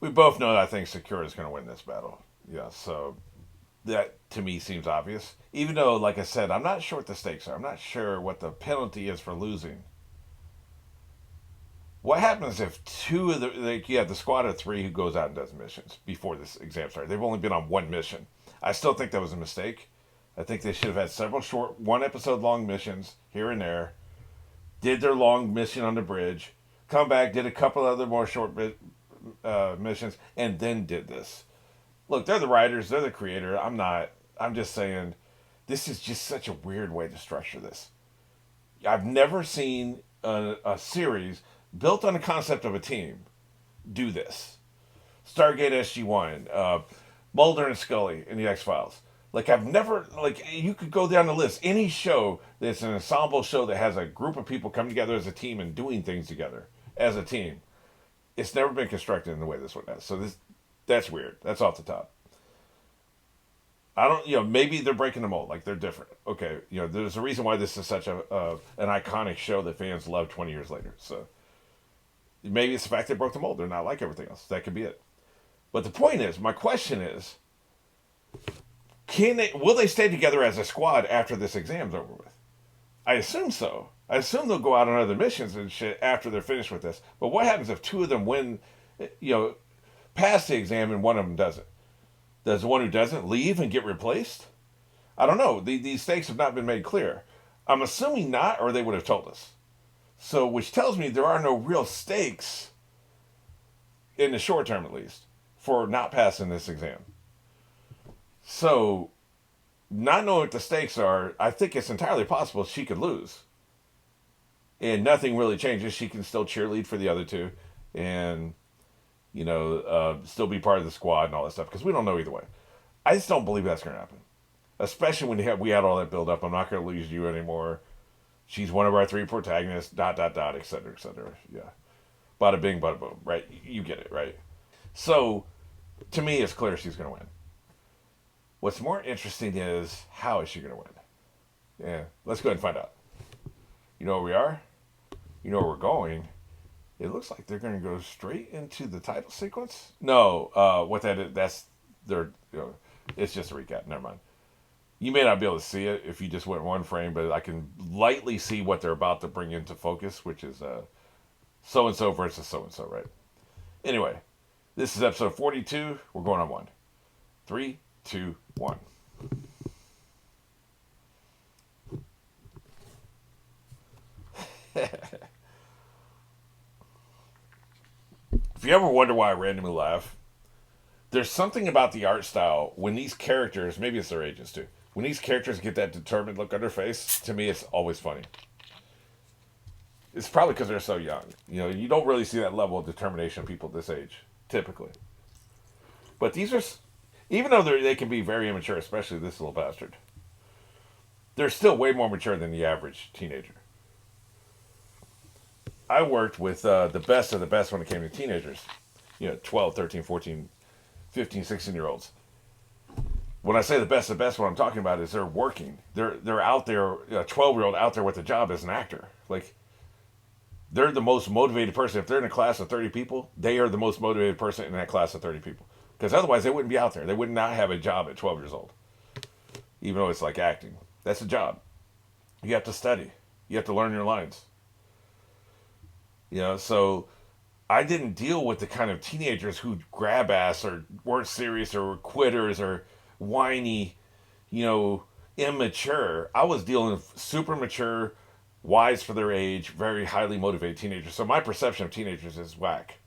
we both know that I think Sakura is going to win this battle. Yeah, so that to me seems obvious. Even though, like I said, I'm not sure what the stakes are. I'm not sure what the penalty is for losing. What happens if two of the like you have the squad of three who goes out and does missions before this exam started? They've only been on one mission. I still think that was a mistake. I think they should have had several short, one episode long missions here and there. Did their long mission on the bridge, come back, did a couple other more short missions, and then did this. Look, they're the writers, they're the creator. I'm not. I'm just saying, this is just such a weird way to structure this. I've never seen a series built on the concept of a team do this. Stargate SG-1, Mulder and Scully in the X Files. Like I've never like you could go down the list. Any show that's an ensemble show that has a group of people coming together as a team and doing things together as a team. It's never been constructed in the way this one has. So that's weird. That's off the top. I don't, maybe they're breaking the mold, like they're different. Okay, there's a reason why this is such an iconic show that fans love 20 years later. So maybe it's the fact they broke the mold. They're not like everything else. That could be it. But the point is, my question is, will they stay together as a squad after this exam's over with? I assume so. I assume they'll go out on other missions and shit after they're finished with this. But what happens if two of them win, pass the exam and one of them doesn't? Does the one who doesn't leave and get replaced? I don't know. These stakes have not been made clear. I'm assuming not, or they would have told us. So, which tells me there are no real stakes, in the short term at least, for not passing this exam. So, not knowing what the stakes are, I think it's entirely possible she could lose. And nothing really changes. She can still cheerlead for the other two. And still be part of the squad and all that stuff because we don't know either way. I just don't believe that's going to happen, especially when we had all that build up. I'm not going to lose you anymore. She's one of our three protagonists. Dot dot dot, etc. etc. Yeah, bada bing, bada boom. Right? You get it, right? So, to me, it's clear she's going to win. What's more interesting is how is she going to win? Yeah, let's go ahead and find out. You know where we are. You know where we're going. It looks like they're going to go straight into the title sequence. No, what that is, that's their. It's just a recap. Never mind. You may not be able to see it if you just went one frame, but I can lightly see what they're about to bring into focus, which is so and so versus so and so, right? Anyway, this is episode 42. We're going on one. 3, 2, 1. If you ever wonder why I randomly laugh, there's something about the art style when these characters, maybe it's their ages too, when these characters get that determined look on their face, to me it's always funny. It's probably because they're so young. You don't really see that level of determination in people this age, typically. But these are, even though they can be very immature, especially this little bastard, they're still way more mature than the average teenager. I worked with the best of the best when it came to teenagers. 12, 13, 14, 15, 16-year-olds. When I say the best of the best, what I'm talking about is they're working. They're out there, a 12-year-old out there with a job as an actor. Like, they're the most motivated person. If they're in a class of 30 people, they are the most motivated person in that class of 30 people. Because otherwise, they wouldn't be out there. They would not have a job at 12 years old. Even though it's like acting. That's a job. You have to study. You have to learn your lines. So I didn't deal with the kind of teenagers who grab ass or weren't serious or were quitters or whiny, immature. I was dealing with super mature, wise for their age, very highly motivated teenagers. So my perception of teenagers is whack.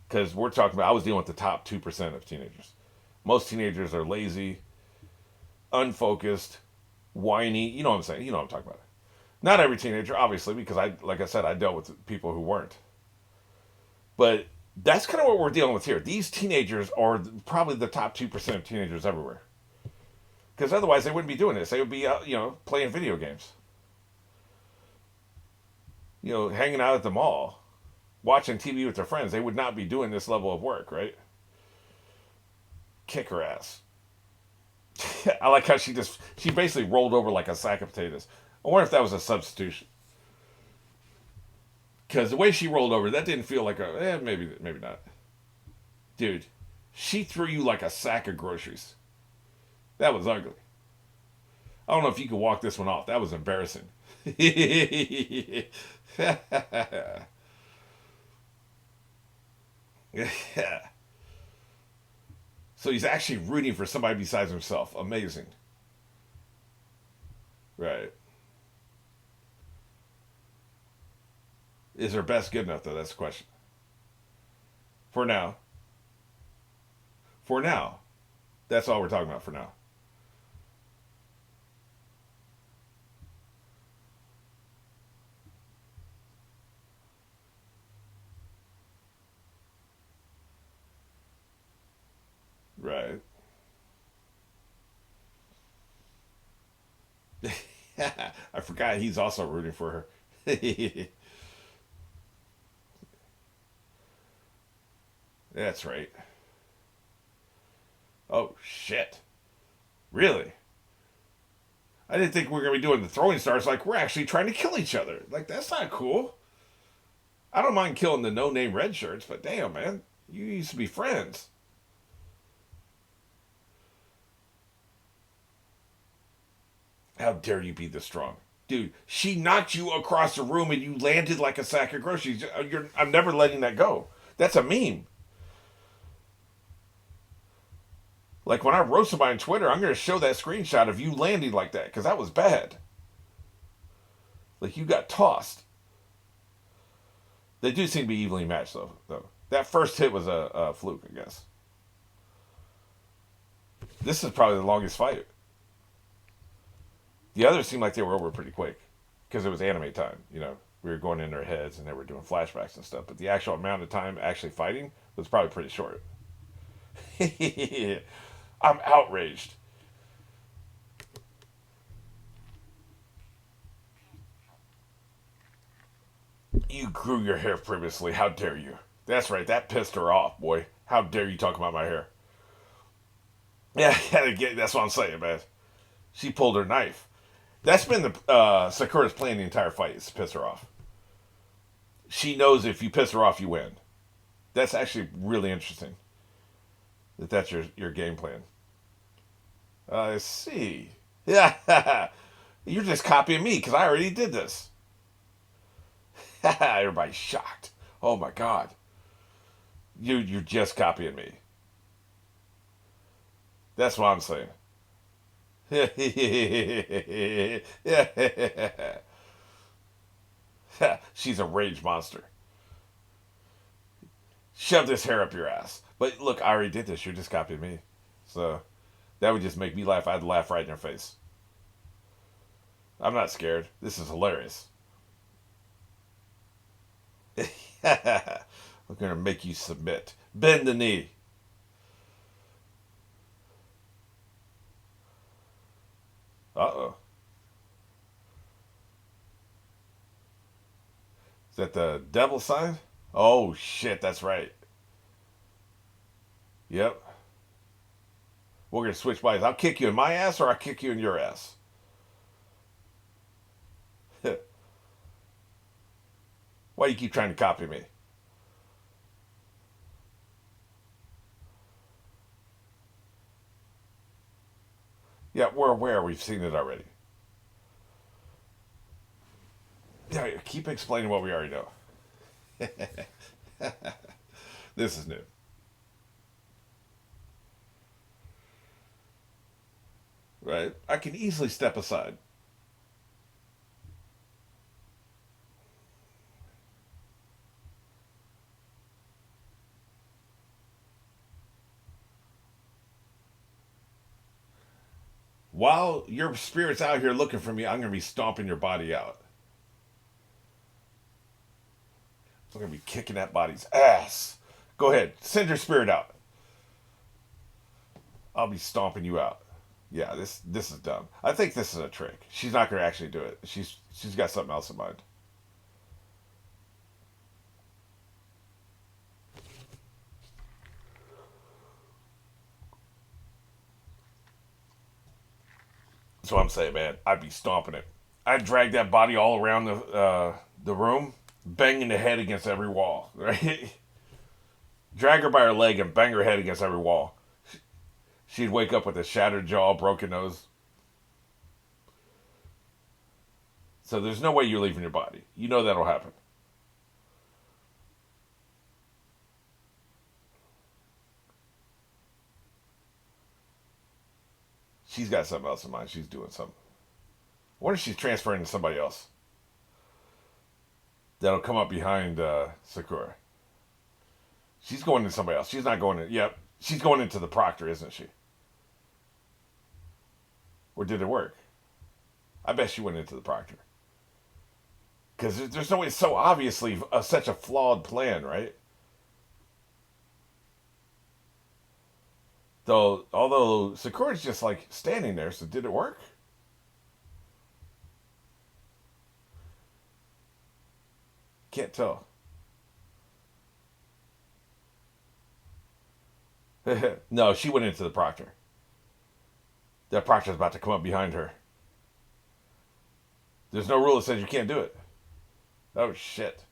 Because we're talking about, I was dealing with the top 2% of teenagers. Most teenagers are lazy, unfocused, whiny. You know what I'm saying? You know what I'm talking about. Not every teenager, obviously, because like I said, I dealt with people who weren't. But that's kind of what we're dealing with here. These teenagers are probably the top 2% of teenagers everywhere. Because otherwise they wouldn't be doing this. They would be out, playing video games. Hanging out at the mall, watching TV with their friends. They would not be doing this level of work, right? Kick her ass. I like how she basically rolled over like a sack of potatoes. I wonder if that was a substitution. Because the way she rolled over, that didn't feel like maybe not. Dude, she threw you like a sack of groceries. That was ugly. I don't know if you can walk this one off. That was embarrassing. Yeah. So he's actually rooting for somebody besides himself. Amazing. Right. Is her best good enough, though? That's the question. For now. For now. That's all we're talking about for now. Right. I forgot he's also rooting for her. That's right. Oh, shit. Really? I didn't think we were going to be doing the throwing stars like we're actually trying to kill each other. Like, that's not cool. I don't mind killing the no name red shirts, but damn, man. You used to be friends. How dare you be this strong? Dude, she knocked you across the room and you landed like a sack of groceries. I'm never letting that go. That's a meme. Like when I roast somebody on Twitter, I'm going to show that screenshot of you landing like that because that was bad. Like you got tossed. They do seem to be evenly matched though. That first hit was a fluke, I guess. This is probably the longest fight. The others seemed like they were over pretty quick because it was anime time. You know, we were going in their heads and they were doing flashbacks and stuff. But the actual amount of time actually fighting was probably pretty short. I'm outraged. You grew your hair previously. How dare you? That's right. That pissed her off, boy. How dare you talk about my hair? Yeah, that's what I'm saying, man. She pulled her knife. That's been the Sakura's plan the entire fight is to piss her off. She knows if you piss her off, you win. That's actually really interesting. That's your game plan. I see. Yeah, you're just copying me because I already did this. Everybody's shocked. Oh my god, you're just copying me. That's what I'm saying. She's a rage monster. Shove this hair up your ass. But look, I already did this. You're just copying me. So that would just make me laugh. I'd laugh right in your face. I'm not scared. This is hilarious. I'm gonna make you submit. Bend the knee. Uh oh. Is that the devil sign? Oh shit, that's right. Yep. We're gonna switch bodies. I'll kick you in my ass or I'll kick you in your ass. Why you keep trying to copy me? Yeah, we're aware. We've seen it already. Yeah, keep explaining what we already know. This is new. Right? I can easily step aside. While your spirit's out here looking for me, I'm going to be stomping your body out. I'm going to be kicking that body's ass. Go ahead, send your spirit out. I'll be stomping you out. Yeah, this is dumb. I think this is a trick. She's not going to actually do it. She's got something else in mind. That's what I'm saying, man. I'd be stomping it. I'd drag that body all around the room, banging the head against every wall. Right? drag her by her leg, and bang her head against every wall. She'd wake up with a shattered jaw, broken nose. So there's no way you're leaving your body. You know that'll happen. She's got something else in mind. She's doing something. I wonder if she's transferring to somebody else. That'll come up behind Sakura. She's going to somebody else. She's not going to. Yep. She's going into the proctor, isn't she? Or did it work? I bet she went into the proctor. Because there's no way it's so obviously such a flawed plan, right? Though, although Sakura's just like standing there, so did it work? Can't tell. No, she went into the proctor. That proctor's about to come up behind her. There's no rule that says you can't do it. Oh shit.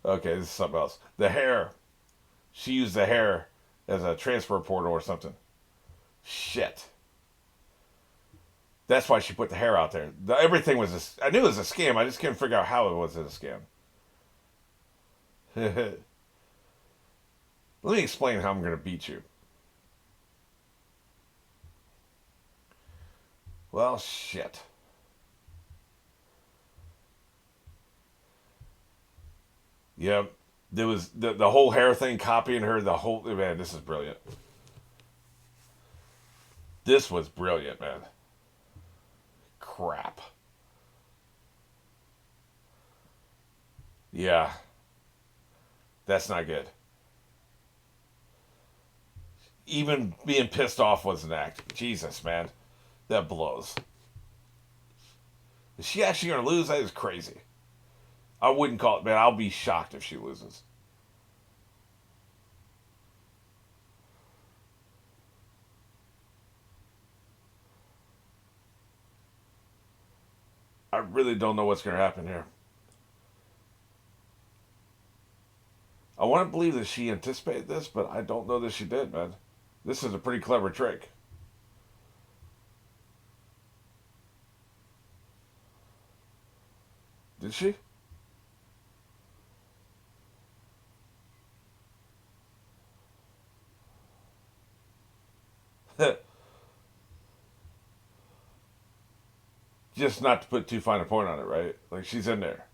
Okay, this is something else. The hair. She used the hair as a transfer portal or something. Shit. That's why she put the hair out there. Everything was I knew it was a scam. I just couldn't figure out how it was a scam. Let me explain how I'm going to beat you. Well, shit. Yep. There was the whole hair thing copying her. The whole man. This is brilliant. This was brilliant, man. Crap. Yeah. That's not good. Even being pissed off was an act. Jesus, man. That blows. Is she actually going to lose? That is crazy. I wouldn't call it, man. I'll be shocked if she loses. I really don't know what's going to happen here. I want to believe that she anticipated this, but I don't know that she did, man. This is a pretty clever trick. Did she? Just not to put too fine a point on it, right? Like she's in there.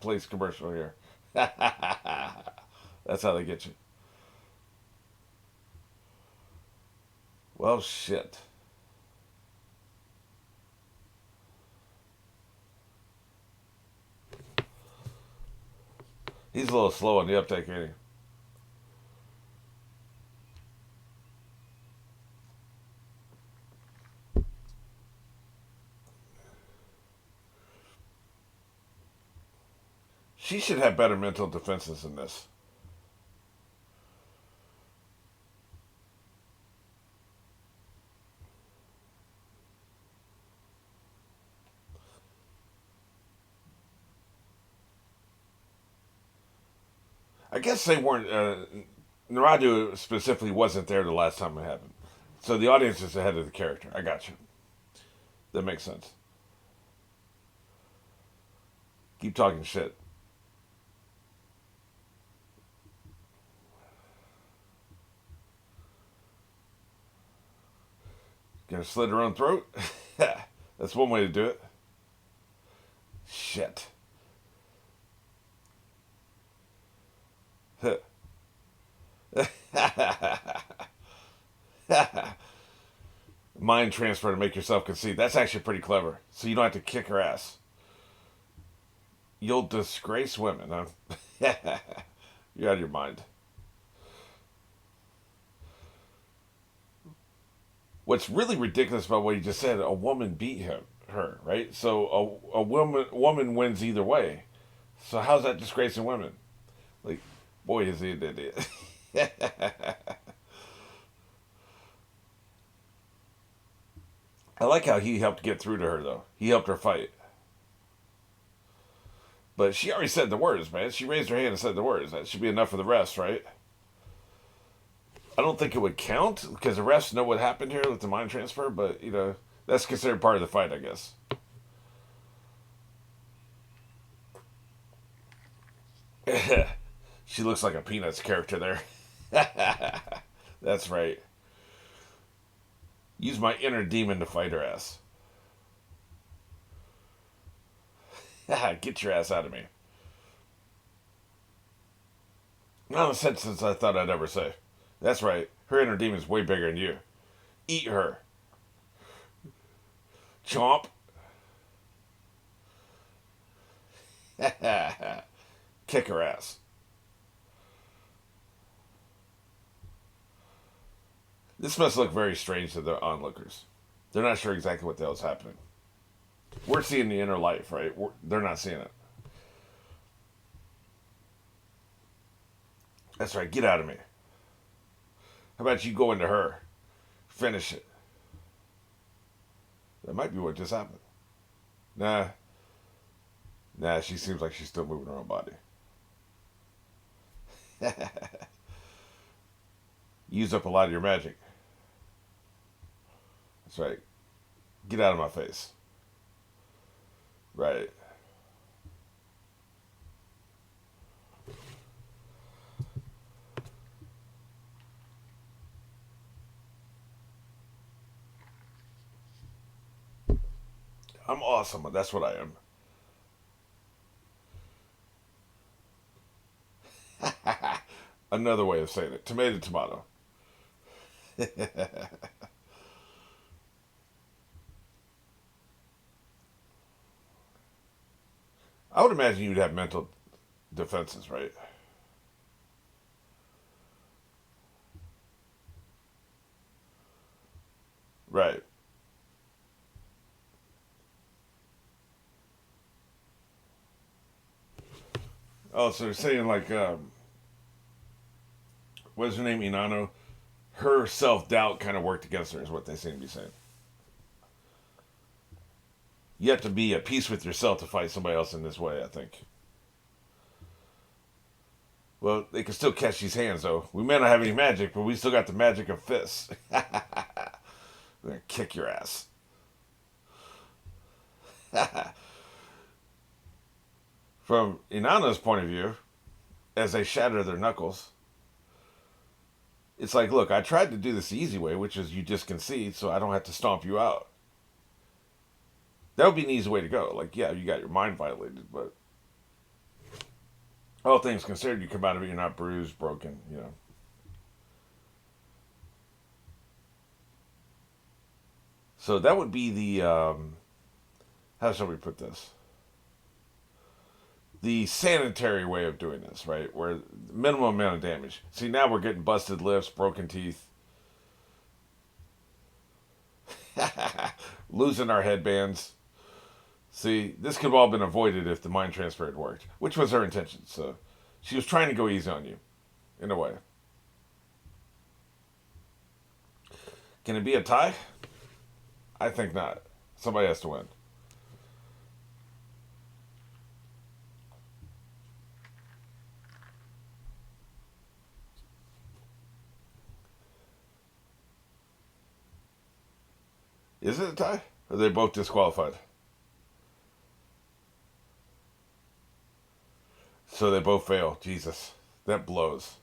Place commercial here. That's how they get you. Well, shit. He's a little slow on the uptake, ain't he? She should have better mental defenses than this. I guess they weren't. Naruto specifically wasn't there the last time it happened, so the audience is ahead of the character. I got you. That makes sense. Keep talking shit. Gonna slit her own throat. That's one way to do it. Shit. Mind transfer to make yourself concede. That's actually pretty clever. So you don't have to kick her ass. You'll disgrace women, huh? You're out of your mind. What's really ridiculous about what you just said, a woman beat her, right? So a woman wins either way. So how's that disgracing women? Like, boy, is he an idiot. I like how he helped get through to her, though. He helped her fight. But she already said the words, man. She raised her hand and said the words. That should be enough for the rest, right? I don't think it would count because the refs know what happened here with the mind transfer, but that's considered part of the fight, I guess. She looks like a Peanuts character there. That's right. Use my inner demon to fight her ass. Get your ass out of me. Not a sentence I thought I'd ever say. That's right. Her inner demon's way bigger than you. Eat her. Chomp. Kick her ass. This must look very strange to the onlookers. They're not sure exactly what the hell's happening. We're seeing the inner life, right? They're not seeing it. That's right. Get out of me. How about you go into her? Finish it. That might be what just happened. Nah. Nah, she seems like she's still moving her own body. Use up a lot of your magic. That's right. Get out of my face. Right. I'm awesome. That's what I am. Another way of saying it. Tomato, tomato. I would imagine you'd have mental defenses, right? Right. Oh, so they're saying like, what's her name, Inano? Her self doubt kind of worked against her, is what they seem to be saying. You have to be at peace with yourself to fight somebody else in this way, I think. Well, they can still catch these hands, though. We may not have any magic, but we still got the magic of fists. We're gonna kick your ass. From Inanna's point of view, as they shatter their knuckles, it's like, look, I tried to do this the easy way, which is you just concede, so I don't have to stomp you out. That would be an easy way to go. Like, yeah, you got your mind violated, but all things considered, you come out of it, you're not bruised, broken. So that would be the, how shall we put this? The sanitary way of doing this, right? Where minimum amount of damage. See, now we're getting busted lips, broken teeth, losing our headbands. See, this could have all been avoided if the mind transfer had worked, which was her intention. So she was trying to go easy on you, in a way. Can it be a tie? I think not. Somebody has to win. Is it a tie? Or are they both disqualified? So they both fail. Jesus. That blows.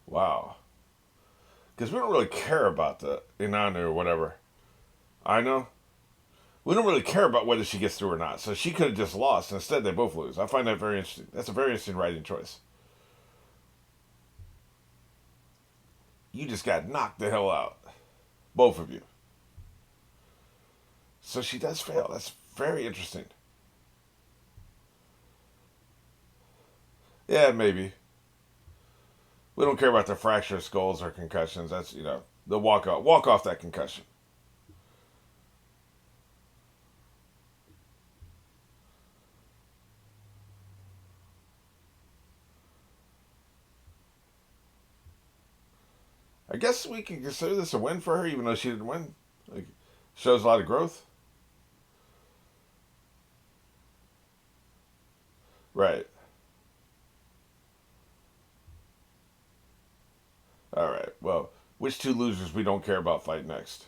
Wow. Because we don't really care about the Inanu or whatever. I know. We don't really care about whether she gets through or not. So she could have just lost. Instead, they both lose. I find that very interesting. That's a very interesting writing choice. You just got knocked the hell out. Both of you. So she does fail. That's very interesting. Yeah, maybe. We don't care about the fractured skulls or concussions. That's the walk off that concussion. I guess we can consider this a win for her, even though she didn't win. Like, shows a lot of growth. Right. All right. Well, which two losers we don't care about fight next?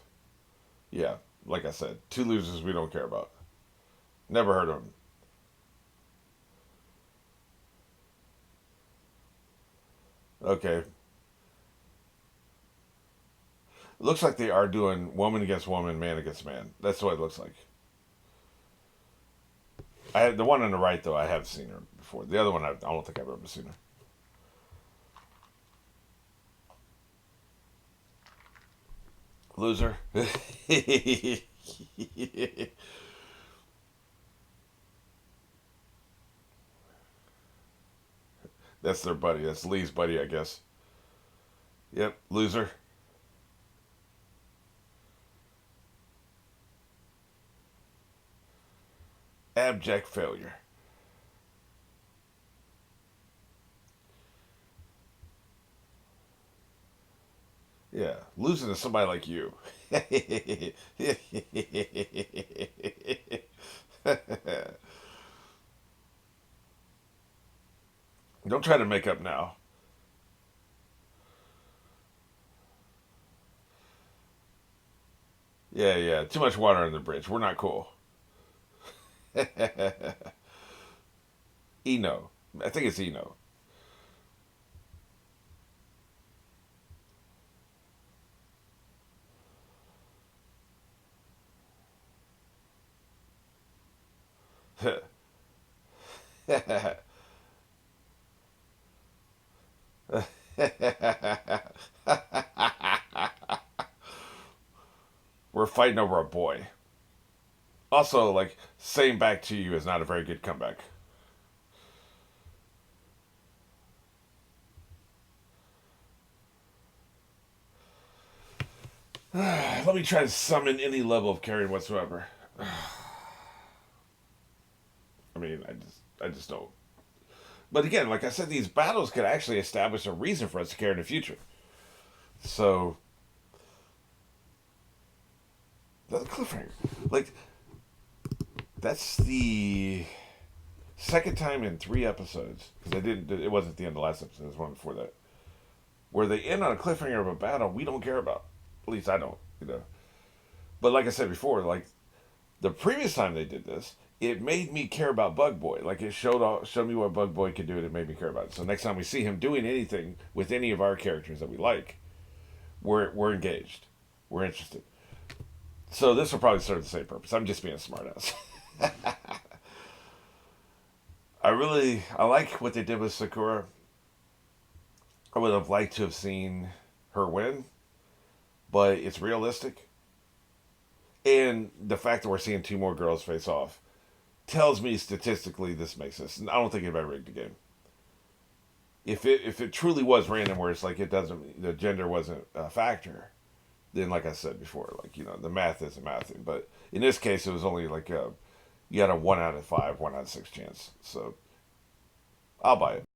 Yeah, like I said, two losers we don't care about. Never heard of them. Okay. It looks like they are doing woman against woman, man against man. That's what it looks like. I had the one on the right though. I have seen her before. The other one, I don't think I've ever seen her. Loser. That's their buddy. That's Lee's buddy, I guess. Yep, loser. Abject failure. Yeah, losing to somebody like you. Don't try to make up now. Yeah, yeah. Too much water on the bridge. We're not cool. Eno. I think it's Eno. We're fighting over a boy. Also, like, saying back to you is not a very good comeback. Let me try to summon any level of caring whatsoever. I mean, I just don't. But again, like I said, these battles could actually establish a reason for us to care in the future. So, the cliffhanger. Like, that's the second time in 3 episodes, because I didn't, it wasn't the end of the last episode, it was one before that, where they end on a cliffhanger of a battle we don't care about. At least I don't, you know. But like I said before, like the previous time they did this, it made me care about Bug Boy. Like it showed me what Bug Boy could do, and it made me care about it. So next time we see him doing anything with any of our characters that we like, we're engaged, we're interested. So this will probably serve the same purpose. I'm just being a smartass. I like what they did with Sakura. I would have liked to have seen her win, but it's realistic. And the fact that we're seeing two more girls face off tells me statistically this makes this. I don't think anybody rigged the game. If it truly was random, where it's like it doesn't, the gender wasn't a factor, then like I said before, like the math isn't mathing. But in this case, it was only like you had a 1 out of 5, 1 out of 6 chance. So I'll buy it.